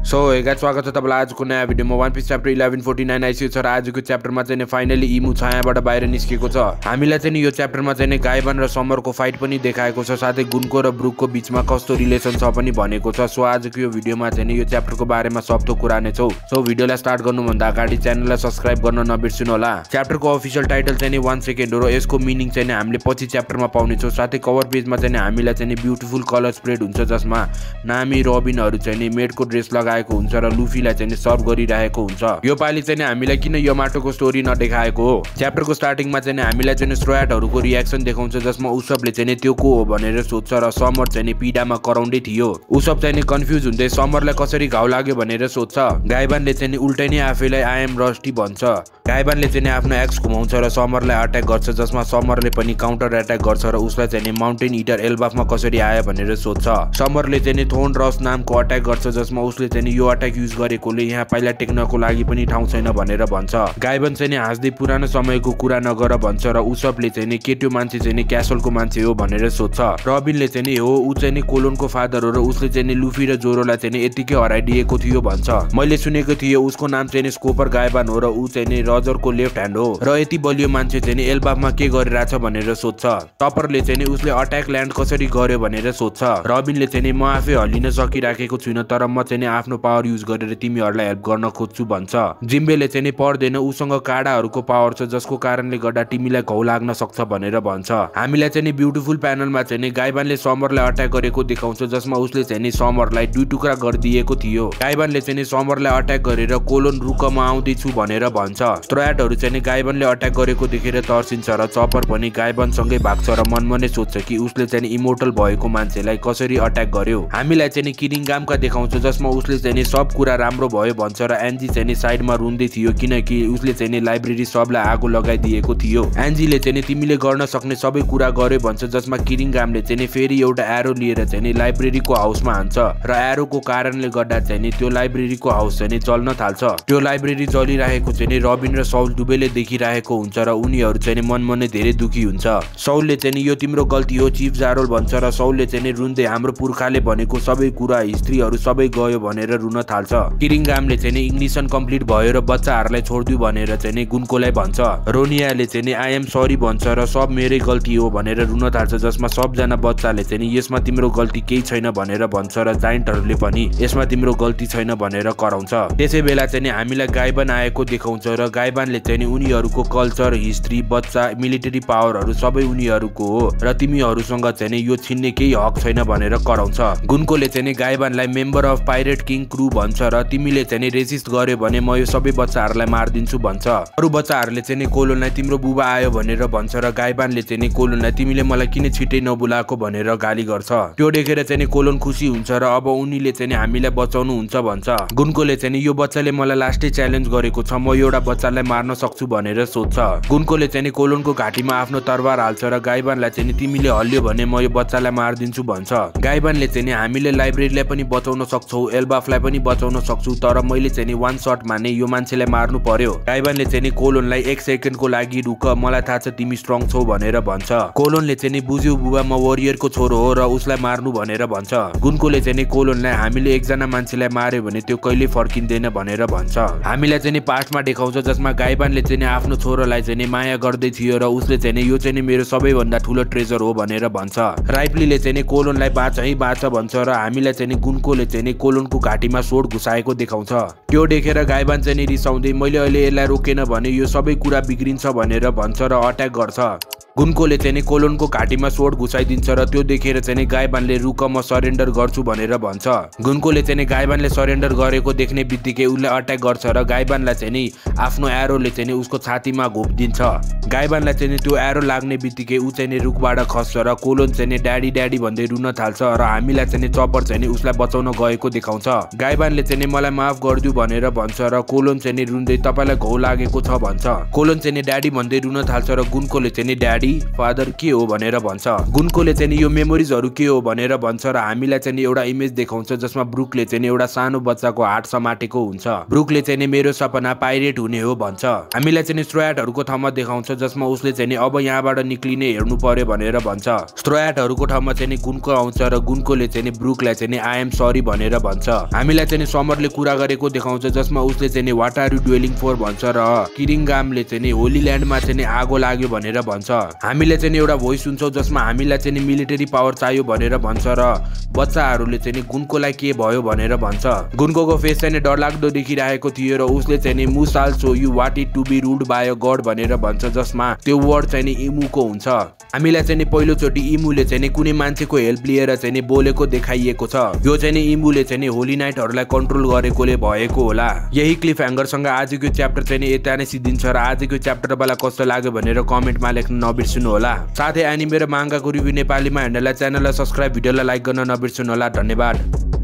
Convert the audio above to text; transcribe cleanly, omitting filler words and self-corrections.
So guys स्वागत छ तपाईलाई आजको नयाँ भिडियोमा वन पिस च्याप्टर 1149 आइसकेको छ र आजको च्याप्टरमा चाहिँ फाइनली इमु छायाबाट बाहिर निस्केको छ। हामीलाई चाहिँ यो च्याप्टरमा चाहिँ गाइबान र समरको फाइट पनि देखाएको छ, साथै गुनको र ब्रुकको बीचमा कस्तो रिलेसन छ पनि भनेको छ। सो आजको यो भिडियोमा चाहिँ यो च्याप्टरको बारेमा सब थोक कुरा नै छौ। सो भिडियोलाई स्टार्ट गर्नुभन्दा अगाडि च्यानललाई सब्स्क्राइब गर्न नबिर्सनु होला। च्याप्टरको अफिसियल टाइटल चाहिँ 1 सेकेन्ड हो र यसको मिनिङ चाहिँ हामीले पछि च्याप्टरमा पाउने छौं। साथै कभर पेजमा चाहिँ हामीलाई चाहिँ ब्युटिफुल कलर स्प्रेड हुन्छ जसमा नामी रबिनहरु चाहिँ मेडको ड्रेस लगाएको हुन्छ र लुफीलाई चाहिँ सर्भ गरिरहेको हुन्छ। यो पाली चाहिँ हामीलाई किन यमाटोको स्टोरी नदेखाएको हो। च्याप्टरको स्टार्टिङमा चाहिँ हामीलाई चाहिँ स्ट्रोयाटहरुको रियाक्सन देखाउँछ जसमा उसबले चाहिँ त्यो को हो भनेर सोध्छ र समर चाहिँ पीडामा कराउँदै थियो। उसब चाहिँ कन्फ्युज हुँदै समरलाई कसरी घाउ लाग्यो भनेर सोध्छ। गाइबानले चाहिँ उल्टै नै आफैलाई आई एम रस्टी भन्छ। गाइबानले चाहिँ आफ्नो एक्स घुमाउँछ र समरलाई अट्याक गर्छ जसमा समरले पनि काउन्टर अट्याक गर्छ र उसलाई चाहिँ माउन्टेन इटर एल्बाफमा कसरी आयो भनेर सोध्छ। समरले चाहिँ थोन रस नामको अट्याक गर्छ जसमा उसले चाहिँ यो अट्याक युज गरेकोले यहाँ पाइला टेक्नको लागि पनि ठाउँ छैन भनेर भन्छ। गाइबान चाहिँ हाँस्दै पुरानो समयको कुरा नगर भन्छ र उसबले चाहिँ के त्यो मान्छे चाहिँ क्यासलको मान्छे हो भनेर सोध्छ। रबिनले चाहिँ हो ऊ चाहिँ कोलोनको फादर हो र उसले चाहिँ लुफी र जोरोलाई चाहिँ यतिकै हराइदिएको थियो भन्छ। मैले सुनेको थिएँ उसको नाम चाहिँ स्कोपर गाइबान हो र ऊ चाहिँ रजरको लेफ्ट ह्यान्ड हो र यति बलियो मान्छे चाहिँ एल्बाफमा के गरिरहेछ भनेर सोध्छ। टपरले चाहिँ उसले अट्याक ल्यान्ड कसरी गर्यो भनेर सोध्छ। रबिनले चाहिँ म आफै हल्लिन सकिराखेको छुइनँ तर म चाहिँ आफ्नो पावर युज गरेर तिमीहरूलाई हेल्प गर्न खोज्छु भन्छ। जिम्बेले चाहिँ पर्दैन उसँग काडाहरूको पावर छ जसको कारणले गर्दा तिमीलाई घाउ लाग्न सक्छ भनेर भन्छ। हामीलाई चाहिँ ब्युटिफुल प्यानलमा चाहिँ गाइबानले समरलाई अट्याक गरेको देखाउँछ जसमा उसले चाहिँ समरलाई दुई टुक्रा गरिदिएको थियो। गाइबानले चाहिँ समरलाई अट्याक गरेर कोलोन रुकमा आउँदैछु भनेर भन्छ। स्ट्रोयाटहरु चाहिँ गाइबानले अट्याक गरेको देखेर तर्सिन्छ र चपर पनि गाइबानसँगै भाग्छ र मनमा नै सोध्छ कि उसले चाहिँ इमोर्टल भएको मान्छेलाई कसरी अट्याक गर्यो। हामीलाई चाहिँ किरिङगामका देखाउँछ जसमा उसले चाहिँ सब कुरा राम्रो भयो भन्छ र एन्जी चाहिँ साइडमा रुन्दै थियो किनकि उसले चाहिँ लाइब्रेरी सबलाई आगो लगाइदिएको थियो। एन्जीले चाहिँ तिमीले गर्न सक्ने सबै कुरा गर्यो भन्छ जसमा किरिङगामले चाहिँ फेरि एउटा एरो लिएर चाहिँ लाइब्रेरीको हाउसमा हान्छ र एरोको कारणले गर्दा चाहिँ त्यो लाइब्रेरीको हाउस चाहिँ जल्न थाल्छ। त्यो लाइब्रेरी जलिरहेको चाहिँ रबिन र सौल दुवैले देखिरहेको हुन्छ र उनीहरू चाहिँ मनमा नै धेरै दुखी हुन्छ। सौलले चाहिँ यो तिम्रो गल्ती हो चिफ जारोल भन्छ र सौलले चाहिँ रुन्दै हाम्रो पुर्खाले भनेको सबै कुरा हिस्ट्रीहरू सबै गयो भनेर रुन थाल्छ। किरिङगामले चाहिँ इग्निसन कम्प्लिट भयो र बच्चाहरूलाई छोड्दियो भनेर चाहिँ गुन्कोलाई भन्छ। रोनियाले चाहिँ आई एम सरी भन्छ र सब मेरै गल्ती हो भनेर रुन थाल्छ जसमा सबजना बच्चाले चाहिँ यसमा तिम्रो गल्ती केही छैन भनेर भन्छ र जाइन्टहरूले पनि यसमा तिम्रो गल्ती छैन भनेर कराउँछ। त्यसै बेला चाहिँ हामीलाई गाइबान आएको देखाउँछ र गाइबानले चाहिँ उनीहरूको कल्चर हिस्ट्री बच्चा मिलिटरी पावरहरू सबै उनीहरूको हो र तिमीहरूसँग चाहिँ यो छिन्ने केही हक छैन भनेर कराउँछ। गुन्कोले चाहिँ गाइबानलाई member of pirate king crew भन्छ र तिमीले चाहिँ रेसिस्ट गर्यो भने म यो सबै बच्चाहरूलाई मारिदिन्छु भन्छ। अरू बच्चाहरूले चाहिँ कोलोनलाई तिम्रो बुबा आयो भनेर भन्छ र गाइबानले चाहिँ कोलोनलाई तिमीले मलाई किन छिटै नबोलाएको भनेर गाली गर्छ। त्यो देखेर चाहिँ कोलोन खुसी हुन्छ र अब उनीले चाहिँ हामीलाई बचाउनु हुन्छ भन्छ। गुन्कोले चाहिँ यो बच्चाले मलाई लास्टै च्यालेन्ज गरेको छ म एउटा बच्चालाई मार्न सक्छु भनेर सोध्छ। गुन्कोले चाहिँ कोलोनको घाँटीमा आफ्नो तरबार हाल्छ र गाइबानलाई चाहिँ तिमीले हल्लियो भने म यो बच्चालाई मारिदिन्छु भन्छ। गाइबानले चाहिँ हामीले लाइब्रेरीलाई पनि बचाउन सक्छौ एल्बाफलाई पनि बचाउन सक्छु तर मैले चाहिँ वान शटमा नै यो मान्छेलाई मार्नु पर्यो। गाइबानले चाहिँ कोलोनलाई 1 सेकेन्डको लागि रुक मलाई थाहा छ तिमी स्ट्रङ छौ भनेर भन्छ। कोलोनले चाहिँ बुझ्यौ बुबा म वरियरको छोरो हो र उसलाई मार्नु भनेर भन्छ। गुन्कोले चाहिँ कोलोनलाई हामीले एकजना मान्छेलाई मार्यो भने त्यो कहिले फर्किँदैन भनेर भन्छ। हामीलाई चाहिँ पास्टमा देखाउँछ जसमा गाइबानले चाहिँ आफ्नो छोरोलाई चाहिँ माया गर्दै थियो र उसले चाहिँ यो चाहिँ मेरो सबैभन्दा ठुलो ट्रेजर हो भनेर भन्छ। राइप्लीले चाहिँ कोलोनलाई बाँच है बाँच भन्छ र हामीलाई चाहिँ गुन्कोले चाहिँ कोलोनको घाँटीमा सोड घुसाएको देखाउँछ। त्यो देखेर गाइबान चाहिँ रिसाउँदै मैले अहिले यसलाई रोकेन भने यो सबै कुरा बिग्रिन्छ भनेर भन्छ र अट्याक गर्छ। गुन्कोले चाहिँ कोलोनको घाँटीमा सोड घुसाइदिन्छ र त्यो देखेर चाहिँ गाइबानले रुक म सरेन्डर गर्छु भनेर भन्छ। गुन्कोले चाहिँ गाइबानले सरेन्डर गरेको देख्ने बित्तिकै उसले अट्याक गर्छ र गाइबानलाई चाहिँ आफ्नो एरोले चाहिँ उसको छातीमा घोप्दिन्छ। गाइबानलाई चाहिँ त्यो एरो लाग्ने बित्तिकै ऊ चाहिँ रुखबाट खस्छ र कोलोन चाहिँ ड्याडी ड्याडी भन्दै रुन थाल्छ र हामीलाई चाहिँ चपर चाहिँ उसलाई बचाउन गएको देखाउँछ। गाइबानले चाहिँ मलाई माफ गरिदियो भनेर भन्छ र कोलोन चाहिँ रुन्दै तपाईलाई घाउ लागेको छ भन्छ। कोलोन चाहिँ ड्याडी भन्दै रुन थाल्छ र गुन्कोले चाहिँ ड्याडी ड्याडी फादर के हो भनेर भन्छ। गुन्कोले चाहिँ यो मेमोरिजहरू के हो भनेर भन्छ र हामीलाई चाहिँ एउटा इमेज देखाउँछ जसमा ब्रुकले चाहिँ एउटा सानो बच्चाको हात समाटेको हुन्छ। ब्रुकले चाहिँ मेरो सपना पाइरेट हुने हो भन्छ। हामीलाई चाहिँ स्ट्रोयाटहरूको ठाउँमा देखाउँछ जसमा उसले चाहिँ अब यहाँबाट निक्लिने हेर्नु पर्यो भनेर भन्छ। स्ट्रोयाटहरूको ठाउँमा चाहिँ गुनको आउँछ र गुन्कोले चाहिँ ब्रुकलाई चाहिँ आई एम सरी भनेर भन्छ। हामीलाई चाहिँ समरले कुरा गरेको देखाउँछ जसमा उसले चाहिँ व्हाट आर यु डुएलिङ फर भन्छ र किरिङगामले चाहिँ होली ल्यान्डमा चाहिँ आगो लाग्यो भनेर भन्छ। हामीले चाहिँ एउटा भोइस सुन्छौँ जसमा हामीलाई चाहिँ मिलिटरी पावर चाहियो भनेर भन्छ र बच्चाहरूले चाहिँ गुन्कोलाई के भयो भनेर भन्छ। गुन्कोको फेस चाहिँ डरलाग्दो देखिरहेको थियो र उसले चाहिँ मुसाल so you want it to be ruled by a god भनेर भन्छ जसमा त्यो वर्ड चाहिँ इमुको हुन्छ। हामीलाई चाहिँ पहिलोचोटि इमुले चाहिँ कुनै मान्छेको हेल्प लिएर चाहिँ बोलेको देखाइएको छ। यो चाहिँ इमुले चाहिँ होली नाइटहरूलाई कन्ट्रोल गरेकोले भएको होला। यही क्लिफ ह्याङ्गरसँग आजको च्याप्टर चाहिँ यता नै सिद्धिन्छ र आजको च्याप्टर तपाईँलाई कस्तो लाग्यो भनेर कमेन्टमा लेख्न नबिर्सनु होला। साथै एनिमे र मांगाको रिभ्यू नेपालीमा हेर्नलाई च्यानललाई सब्स्क्राइब भिडियोलाई लाइक गर्न नबिर्सनु होला। धन्यवाद।